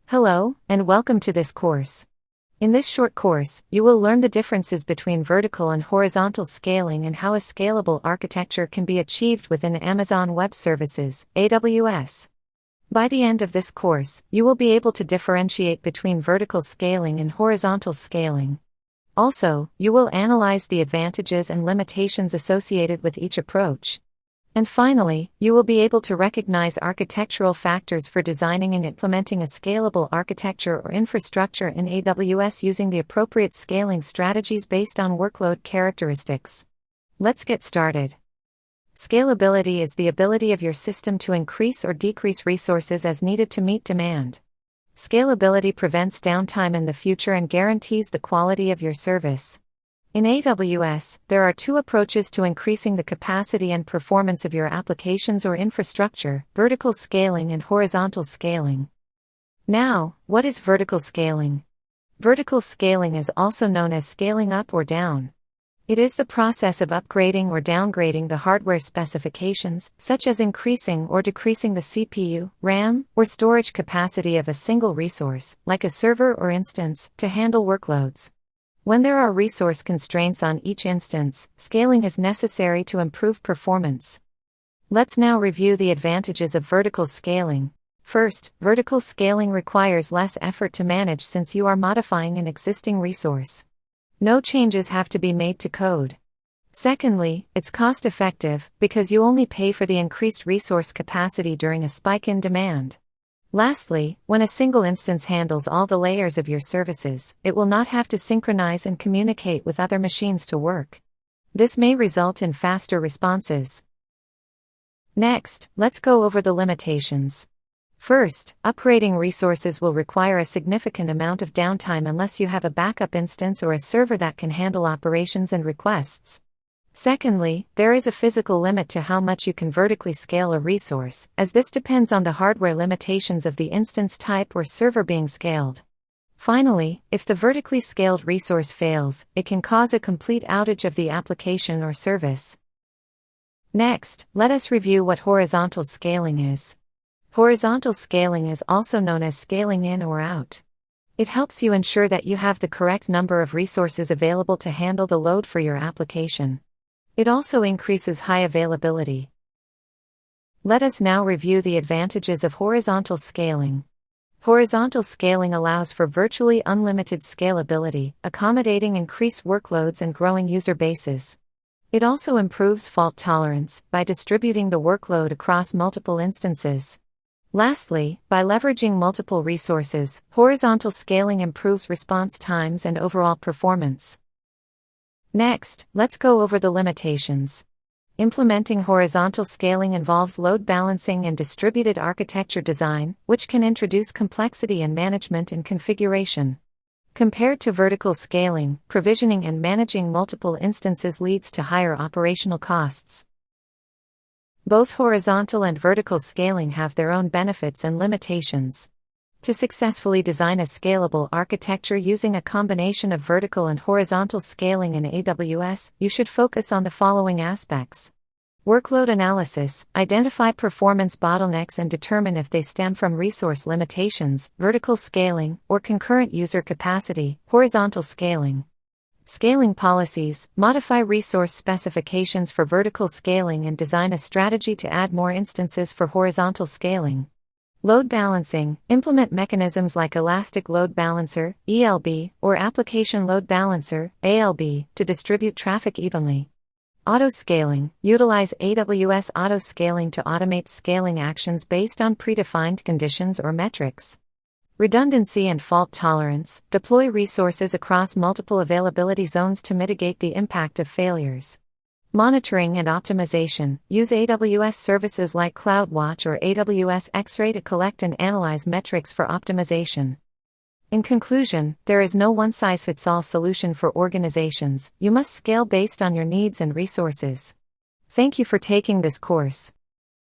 Hello, and welcome to this course. In this short course, you will learn the differences between vertical and horizontal scaling and how a scalable architecture can be achieved within Amazon Web Services, AWS. By the end of this course, you will be able to differentiate between vertical scaling and horizontal scaling. Also, you will analyze the advantages and limitations associated with each approach. And finally, you will be able to recognize architectural factors for designing and implementing a scalable architecture or infrastructure in AWS using the appropriate scaling strategies based on workload characteristics. Let's get started. Scalability is the ability of your system to increase or decrease resources as needed to meet demand. Scalability prevents downtime in the future and guarantees the quality of your service. In AWS, there are two approaches to increasing the capacity and performance of your applications or infrastructure: vertical scaling and horizontal scaling. Now, what is vertical scaling? Vertical scaling is also known as scaling up or down. It is the process of upgrading or downgrading the hardware specifications, such as increasing or decreasing the CPU, RAM, or storage capacity of a single resource, like a server or instance, to handle workloads. When there are resource constraints on each instance, scaling is necessary to improve performance. Let's now review the advantages of vertical scaling. First, vertical scaling requires less effort to manage since you are modifying an existing resource. No changes have to be made to code. Secondly, it's cost-effective because you only pay for the increased resource capacity during a spike in demand. Lastly, when a single instance handles all the layers of your services, it will not have to synchronize and communicate with other machines to work. This may result in faster responses. Next, let's go over the limitations. First, upgrading resources will require a significant amount of downtime unless you have a backup instance or a server that can handle operations and requests. Secondly, there is a physical limit to how much you can vertically scale a resource, as this depends on the hardware limitations of the instance type or server being scaled. Finally, if the vertically scaled resource fails, it can cause a complete outage of the application or service. Next, let us review what horizontal scaling is. Horizontal scaling is also known as scaling in or out. It helps you ensure that you have the correct number of resources available to handle the load for your application. It also increases high availability. Let us now review the advantages of horizontal scaling. Horizontal scaling allows for virtually unlimited scalability, accommodating increased workloads and growing user bases. It also improves fault tolerance by distributing the workload across multiple instances. Lastly, by leveraging multiple resources, horizontal scaling improves response times and overall performance. Next, let's go over the limitations. Implementing horizontal scaling involves load balancing and distributed architecture design, which can introduce complexity in management and configuration. Compared to vertical scaling, provisioning and managing multiple instances leads to higher operational costs. Both horizontal and vertical scaling have their own benefits and limitations. To successfully design a scalable architecture using a combination of vertical and horizontal scaling in AWS, you should focus on the following aspects. Workload analysis: identify performance bottlenecks and determine if they stem from resource limitations, vertical scaling, or concurrent user capacity, horizontal scaling. Scaling policies: modify resource specifications for vertical scaling and design a strategy to add more instances for horizontal scaling. Load balancing: implement mechanisms like Elastic Load Balancer, ELB, or Application Load Balancer, ALB, to distribute traffic evenly. Auto-scaling: utilize AWS auto-scaling to automate scaling actions based on predefined conditions or metrics. Redundancy and fault tolerance: deploy resources across multiple availability zones to mitigate the impact of failures. Monitoring and optimization: use AWS services like CloudWatch or AWS X-Ray to collect and analyze metrics for optimization. In conclusion, there is no one-size-fits-all solution for organizations. You must scale based on your needs and resources. Thank you for taking this course.